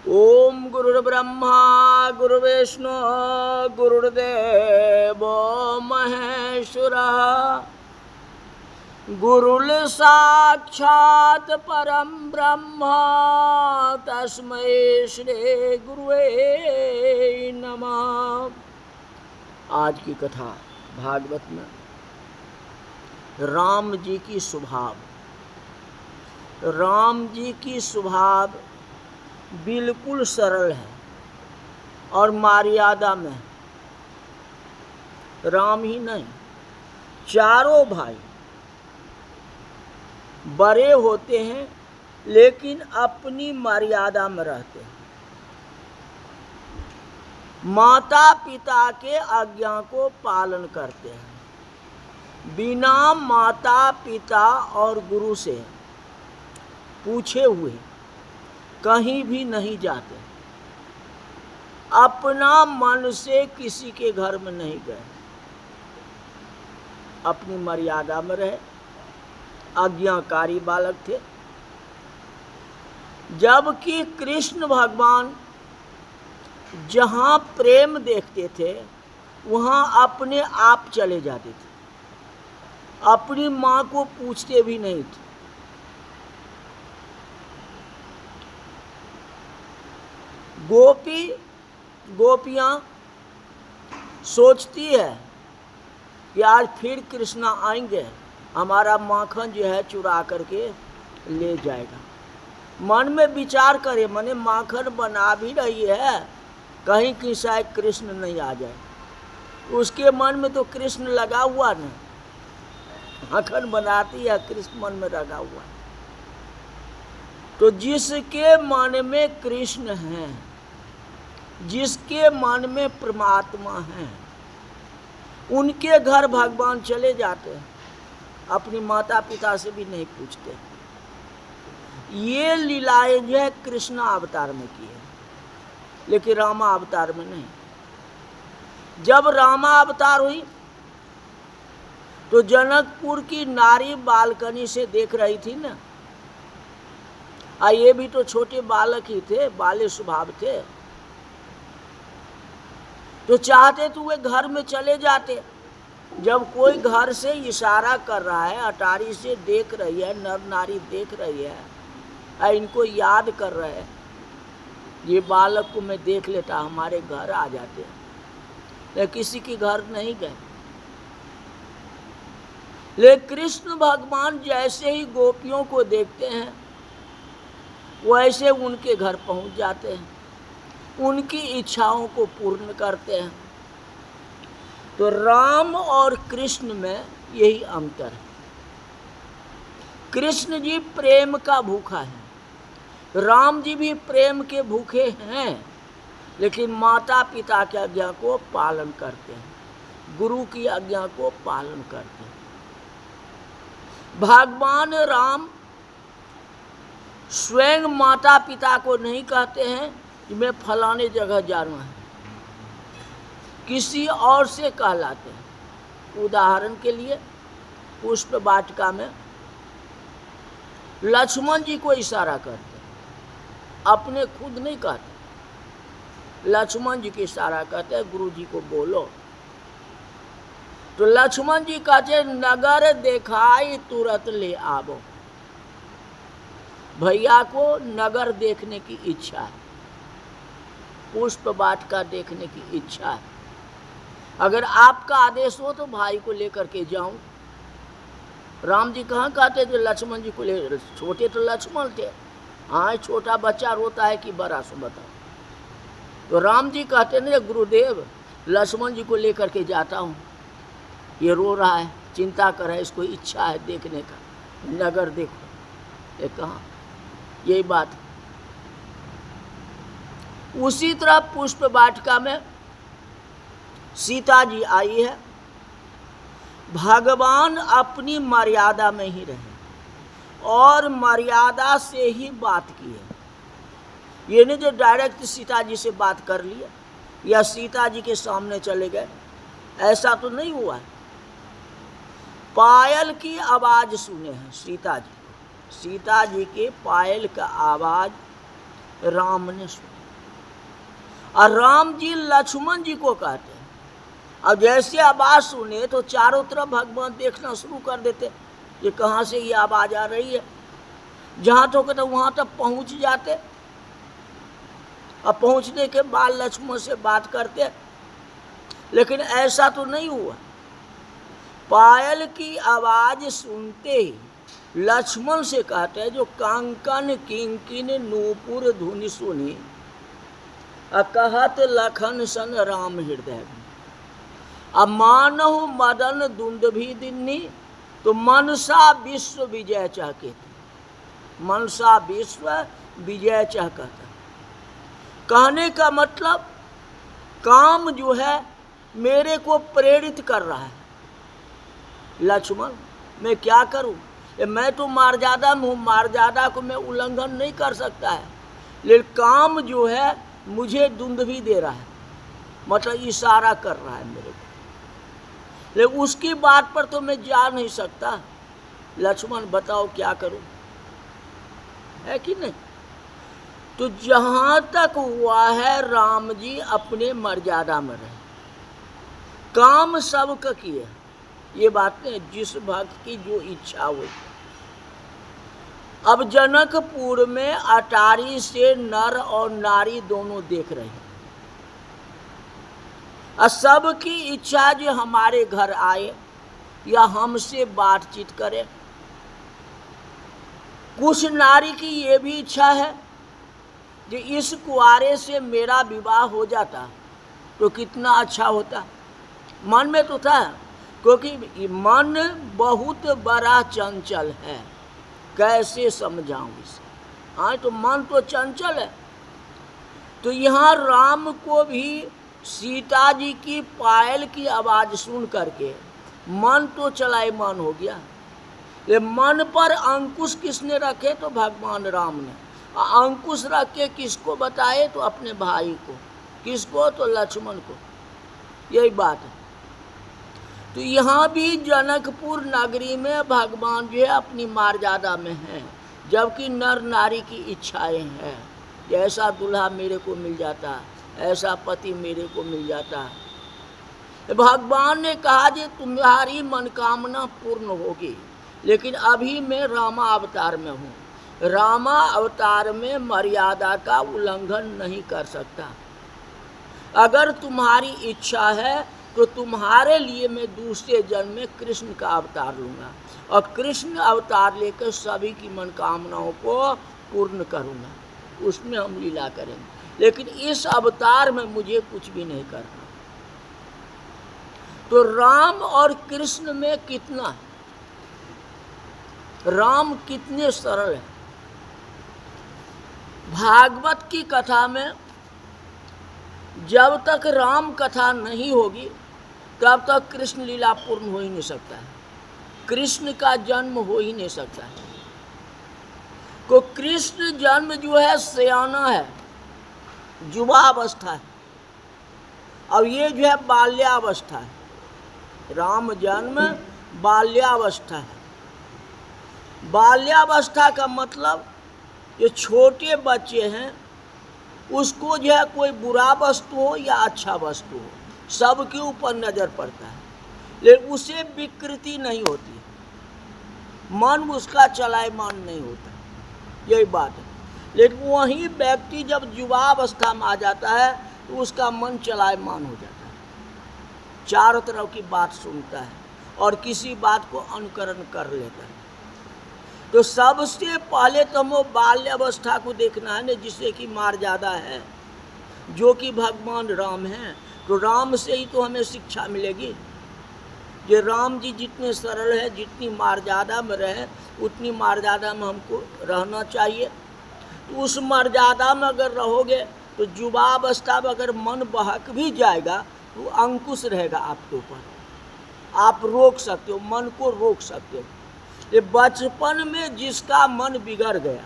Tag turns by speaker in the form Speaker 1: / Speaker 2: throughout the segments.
Speaker 1: ओम गुरुर्ब्रह्मा गुरुर्विष्णु गुरुर्देवो महेश्वरः गुरुर् साक्षात् परम ब्रह्म तस्मै श्री गुरुवे नमः। आज की कथा भागवत में राम जी की स्वभाव। राम जी की स्वभाव बिल्कुल सरल है और मर्यादा में है। राम ही नहीं, चारों भाई बड़े होते हैं लेकिन अपनी मर्यादा में रहते हैं। माता पिता के आज्ञा को पालन करते हैं। बिना माता पिता और गुरु से पूछे हुए कहीं भी नहीं जाते। अपना मन से किसी के घर में नहीं गए, अपनी मर्यादा में रहे, आज्ञाकारी बालक थे। जबकि कृष्ण भगवान जहाँ प्रेम देखते थे वहाँ अपने आप चले जाते थे, अपनी माँ को पूछते भी नहीं थे। गोपियाँ सोचती है कि आज फिर कृष्णा आएंगे, हमारा माखन जो है चुरा करके ले जाएगा। मन में विचार करे, मने माखन बना भी रही है, कहीं कि शायद कृष्ण नहीं आ जाए। उसके मन में तो कृष्ण लगा हुआ न, माखन बनाती है, कृष्ण मन में लगा हुआ। तो जिसके मन में कृष्ण है, जिसके मन में परमात्मा है, उनके घर भगवान चले जाते हैं, अपनी माता पिता से भी नहीं पूछते। ये लीलाएं जो है कृष्ण अवतार में की है, लेकिन रामा अवतार में नहीं। जब रामा अवतार हुई तो जनकपुर की नारी बालकनी से देख रही थी ना, ये भी तो छोटे बालक ही थे, बाले स्वभाव थे, तो चाहते तो वे घर में चले जाते। जब कोई घर से इशारा कर रहा है, अटारी से देख रही है, नर नारी देख रही है, इनको याद कर रहे हैं, ये बालक को मैं देख लेता, हमारे घर आ जाते हैं। लेकिन किसी के घर नहीं गए। लेकिन कृष्ण भगवान जैसे ही गोपियों को देखते हैं वैसे उनके घर पहुंच जाते हैं, उनकी इच्छाओं को पूर्ण करते हैं। तो राम और कृष्ण में यही अंतर है। कृष्ण जी प्रेम का भूखा है, राम जी भी प्रेम के भूखे हैं, लेकिन माता पिता की आज्ञा को पालन करते हैं, गुरु की आज्ञा को पालन करते हैं। भगवान राम स्वयं माता पिता को नहीं कहते हैं कि मैं फलाने जगह जाना है, किसी और से कहलाते हैं। उदाहरण के लिए पुष्प वाटिका में लक्ष्मण जी को इशारा करते हैं, अपने खुद नहीं कहते, लक्ष्मण जी को इशारा करते हैं, गुरु जी को बोलो। तो लक्ष्मण जी कहते नगर देखाई तुरंत ले आवो। भैया को नगर देखने की इच्छा है, पुष्प वाटिका देखने की इच्छा है। अगर आपका आदेश हो तो भाई को लेकर के जाऊं। राम जी कहाँ कहते थे लक्ष्मण जी को ले, छोटे तो लक्ष्मण थे, हाँ छोटा बच्चा रोता है कि बड़ा, सो बताओ। तो राम जी कहते नहीं गुरुदेव लक्ष्मण जी को लेकर के जाता हूँ, ये रो रहा है, चिंता कर रहा है, इसको इच्छा है देखने का, नगर देखो। ये कहाँ, यही बात। उसी तरह पुष्प वाटिका में सीता जी आई है। भगवान अपनी मर्यादा में ही रहे और मर्यादा से ही बात की है। ये नहीं जो डायरेक्ट सीता जी से बात कर लिया या सीता जी के सामने चले गए, ऐसा तो नहीं हुआ है। पायल की आवाज़ सुने हैं सीता जी के पायल का आवाज़ राम ने सुनी। और राम जी लक्ष्मण जी को कहते हैं। अब जैसे आवाज सुने तो चारों तरफ भगवान देखना शुरू कर देते कि कहाँ से ये आवाज आ रही है। जहाँ तो कहते वहाँ तक पहुँच जाते। अब पहुँचने के बाद लक्ष्मण से बात करते, लेकिन ऐसा तो नहीं हुआ। पायल की आवाज सुनते ही लक्ष्मण से कहते हैं, जो कांकन किंकिन नूपुर धुनि सुनी, कहत लखन सन राम हृदय। अब मानहु मदन दुंदभी दिन्नी, तो मनसा विश्व विजय चाहते थे। मनसा विश्व विजय चाहता था। कहने का मतलब काम जो है मेरे को प्रेरित कर रहा है। लक्ष्मण, मैं क्या करूं? मैं तो मर्यादा में हूँ, मर्यादा को मैं उल्लंघन नहीं कर सकता है, लेकिन काम जो है मुझे दुंदभी दे रहा है, मतलब इशारा कर रहा है मेरे को, लेकिन उसकी बात पर तो मैं जा नहीं सकता। लक्ष्मण बताओ क्या करूं, है कि नहीं? तो जहां तक हुआ है राम जी अपने मर्यादा में रहे, काम सबका किए। ये बातें जिस भक्त की जो इच्छा हुई। अब जनकपुर में अटारी से नर और नारी दोनों देख रहे हैं। सबकी इच्छा जो हमारे घर आए या हमसे बातचीत करे। कुछ नारी की ये भी इच्छा है कि इस कुआरे से मेरा विवाह हो जाता तो कितना अच्छा होता। मन में तो था, क्योंकि मन बहुत बड़ा चंचल है, कैसे समझाऊं इसे। हाँ, तो मन तो चंचल है। तो यहाँ राम को भी सीता जी की पायल की आवाज सुन करके मन तो चलायमान हो गया। ये मन पर अंकुश किसने रखे? तो भगवान राम ने। अंकुश रख के किसको बताए? तो अपने भाई को। किसको? तो लक्ष्मण को। यही बात है। तो यहाँ भी जनकपुर नगरी में भगवान जो है अपनी मर्यादा में है, जबकि नर नारी की इच्छाएं हैं। ऐसा दूल्हा मेरे को मिल जाता, ऐसा पति मेरे को मिल जाता। भगवान ने कहा कि तुम्हारी मनोकामना पूर्ण होगी, लेकिन अभी मैं रामा अवतार में हूँ। रामा अवतार में मर्यादा का उल्लंघन नहीं कर सकता। अगर तुम्हारी इच्छा है तो तुम्हारे लिए मैं दूसरे जन्म में कृष्ण का अवतार लूँगा और कृष्ण अवतार लेकर सभी की मनोकामनाओं को पूर्ण करूँगा। उसमें हम लीला करेंगे, लेकिन इस अवतार में मुझे कुछ भी नहीं करना। तो राम और कृष्ण में कितना, राम कितने सरल है। भागवत की कथा में जब तक राम कथा नहीं होगी तब तक कृष्ण लीला पूर्ण हो ही नहीं सकता है, कृष्ण का जन्म हो ही नहीं सकता है। तो कृष्ण जन्म जो है सयाना है, युवावस्था है, और ये जो है बाल्यावस्था है। राम जन्म बाल्यावस्था है। बाल्यावस्था का मतलब ये छोटे बच्चे हैं, उसको जो है कोई बुरा वस्तु हो या अच्छा वस्तु हो, सबके ऊपर नजर पड़ता है, लेकिन उसे विकृति नहीं होती, मन उसका चलायमान नहीं होता। यही बात है। लेकिन वही व्यक्ति जब युवावस्था में आ जाता है तो उसका मन चलायमान हो जाता है, चारों तरफ की बात सुनता है और किसी बात को अनुकरण कर लेता है। तो सबसे पहले तो हमें बाल्य अवस्था को देखना है ना, जिससे कि मर्यादा है, जो कि भगवान राम हैं। तो राम से ही तो हमें शिक्षा मिलेगी। ये राम जी जितने सरल है, जितनी मर्यादा में रहे उतनी मर्यादा में हमको रहना चाहिए। तो उस मर्यादा में अगर रहोगे तो युवावस्था में अगर मन बहक भी जाएगा तो अंकुश रहेगा आपके ऊपर, आप रोक सकते हो, मन को रोक सकते हो। ये बचपन में जिसका मन बिगड़ गया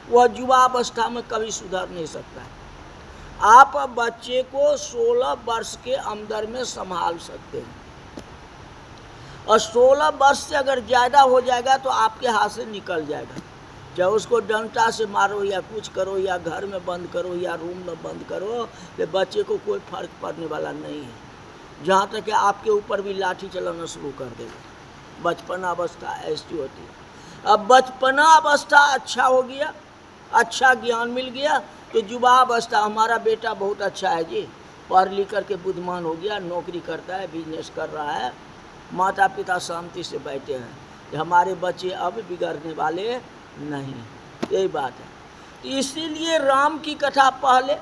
Speaker 1: वह युवावस्था में कभी सुधर नहीं सकता है। आप बच्चे को 16 वर्ष के अंदर में संभाल सकते हैं, और 16 वर्ष से अगर ज़्यादा हो जाएगा तो आपके हाथ से निकल जाएगा। चाहे उसको डंडा से मारो या कुछ करो या घर में बंद करो या रूम में बंद करो, तो बच्चे को कोई फर्क पड़ने वाला नहीं है। जहाँ तक कि आपके ऊपर भी लाठी चलाना शुरू कर देगा। बचपना अवस्था ऐसी होती है। अब बचपना अवस्था अच्छा हो गया, अच्छा ज्ञान मिल गया, तो युवा अवस्था, हमारा बेटा बहुत अच्छा है जी, पढ़ लिख करके बुद्धिमान हो गया, नौकरी करता है, बिजनेस कर रहा है, माता पिता शांति से बैठे हैं, कि हमारे बच्चे अब बिगड़ने वाले नहीं, यही बात है। इसीलिए राम की कथा पहले,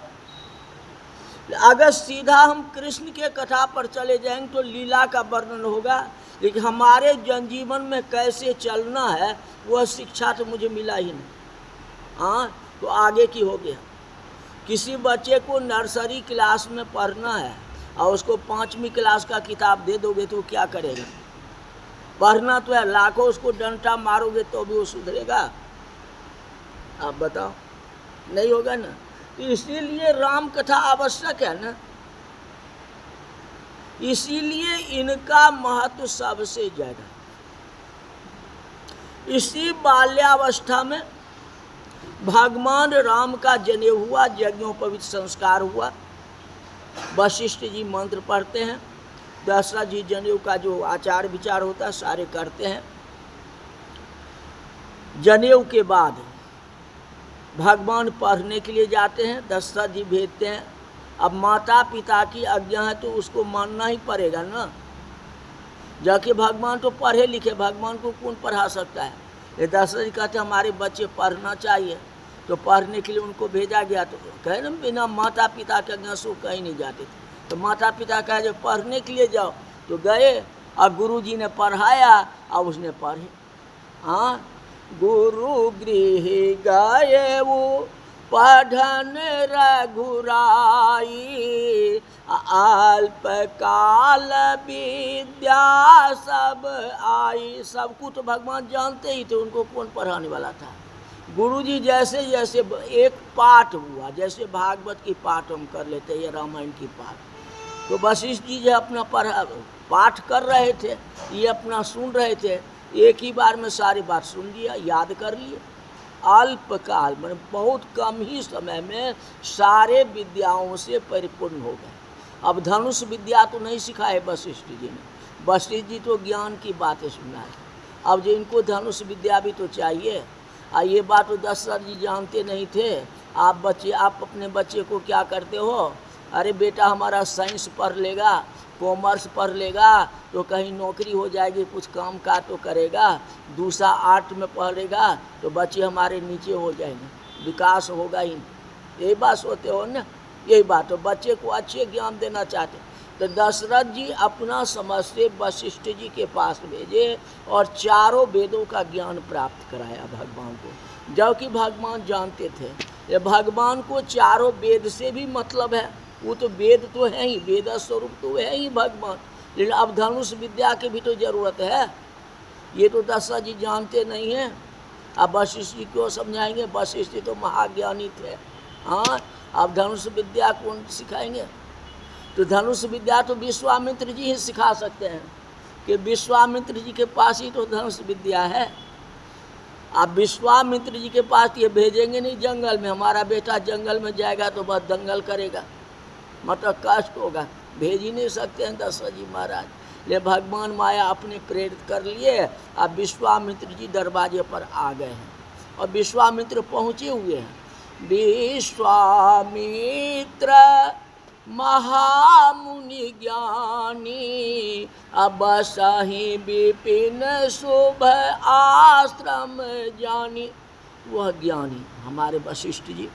Speaker 1: अगर सीधा हम कृष्ण के कथा पर चले जाएंगे तो लीला का वर्णन होगा, लेकिन हमारे जनजीवन में कैसे चलना है वह शिक्षा तो मुझे मिला ही नहीं। हाँ, तो आगे की हो गया। किसी बच्चे को नर्सरी क्लास में पढ़ना है और उसको 5वीं क्लास का किताब दे दोगे तो वो क्या करेगा? पढ़ना तो है, लाखों उसको डंडा मारोगे तो भी वो सुधरेगा? आप बताओ, नहीं होगा ना। तो इसीलिए राम कथा आवश्यक है ना, इसीलिए इनका महत्व सबसे ज्यादा। इसी बाल्यावस्था में भगवान राम का जनेऊ हुआ, यज्ञोपवीत संस्कार हुआ, वशिष्ठ जी मंत्र पढ़ते हैं, दशरथ जी जनेऊ का जो आचार विचार होता है सारे करते हैं। जनेऊ के बाद भगवान पढ़ने के लिए जाते हैं, दशरथ जी भेजते हैं। अब माता पिता की आज्ञा है तो उसको मानना ही पड़ेगा ना, जाके भगवान तो पढ़े लिखे, भगवान को कौन पढ़ा सकता है? ये दशरथ जी कहते हमारे बच्चे पढ़ना चाहिए, तो पढ़ने के लिए उनको भेजा गया। तो कहे ना, बिना माता पिता के आज्ञा से कहीं नहीं जाते थे। तो माता पिता कहे जो पढ़ने के लिए जाओ, तो गए और गुरु जी ने पढ़ाया और उसने पढ़े। हाँ, गुरु गृह गए वो पढ़न रघुराई, अल्प काल विद्या सब आई। सब कुछ तो भगवान जानते ही थे, उनको कौन पढ़ाने वाला था? गुरु जी जैसे जैसे एक पाठ हुआ, जैसे भागवत की पाठ हम कर लेते या रामायण की पाठ, तो वशिष्ठ जी जो अपना पाठ कर रहे थे, ये अपना सुन रहे थे, एक ही बार में सारी बात सुन लिया, याद कर लिए। अल्पकाल में बहुत कम ही समय में सारे विद्याओं से परिपूर्ण हो गए। अब धनुष विद्या तो नहीं सिखाए वशिष्ठ जी ने, वशिष्ठ जी तो ज्ञान की बातें सुनाए। अब जो इनको धनुष विद्या भी तो चाहिए। ये बात तो दशरथ जी जानते नहीं थे। आप अपने बच्चे को क्या करते हो? अरे बेटा हमारा साइंस पढ़ लेगा, कॉमर्स पढ़ लेगा तो कहीं नौकरी हो जाएगी, कुछ काम का तो करेगा, दूसरा आर्ट में पढ़ेगा तो बच्चे हमारे नीचे हो जाएंगे, विकास होगा ही। यही बात सोचते हो ना, यही बात हो, बच्चे को अच्छे ज्ञान देना चाहते। तो दशरथ जी अपना समझ से वशिष्ठ जी के पास भेजे और चारों वेदों का ज्ञान प्राप्त कराया भगवान को। जबकि भगवान जानते थे ये भगवान को चारों वेद से भी मतलब है, वो तो वेद तो है ही, वेद स्वरूप तो है ही भगवान, लेकिन अब धनुष विद्या की भी तो जरूरत है। ये तो दशरथ जी जानते नहीं हैं। अब वशिष्ठ जी क्यों समझाएंगे? वशिष्ठ जी तो महाज्ञानी थे। हाँ, अब धनुष विद्या कौन सिखाएंगे? तो धनुष विद्या तो विश्वामित्र जी ही सिखा सकते हैं, कि विश्वामित्र जी के पास ही तो धनुष विद्या है। आप विश्वामित्र जी के पास ये भेजेंगे नहीं जंगल में, हमारा बेटा जंगल में जाएगा तो बस दंगल करेगा, मतलब कष्ट होगा, भेज ही नहीं सकते हैं दशरथ जी महाराज। ले भगवान माया अपने प्रेरित कर लिए। अब विश्वामित्र जी दरवाजे पर आ गए हैं और विश्वामित्र पहुँचे हुए हैं। विश्वामित्र महामुनि ज्ञानी, अब सही विपिन शुभ आश्रम जानी। वह ज्ञानी हमारे वशिष्ठ जी,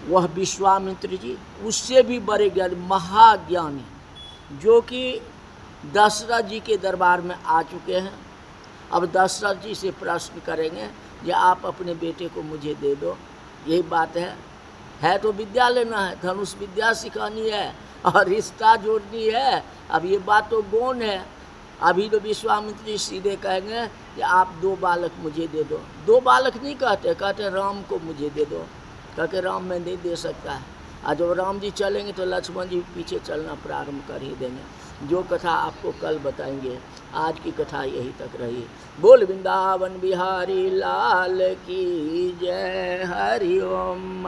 Speaker 1: वह विश्वामित्र जी, उससे भी बड़े ज्ञानी महाज्ञानी, जो कि दशरथ जी के दरबार में आ चुके हैं। अब दशरथ जी से प्रश्न करेंगे कि आप अपने बेटे को मुझे दे दो। यही बात है तो विद्या लेना है, धनुष विद्या सिखानी है और रिश्ता जोड़नी है। अब ये बात तो गौण है। अभी तो विश्वामित्र जी सीधे कहेंगे कि आप 2 बालक मुझे दे दो। 2 बालक नहीं कहते, कहते राम को मुझे दे दो, कहते राम मैं नहीं दे सकता है। आज जब राम जी चलेंगे तो लक्ष्मण जी पीछे चलना प्रारंभ कर ही देंगे। जो कथा आपको कल बताएंगे, आज की कथा यही तक रही। बोल वृंदावन बिहारी लाल की जय। हरि ओम।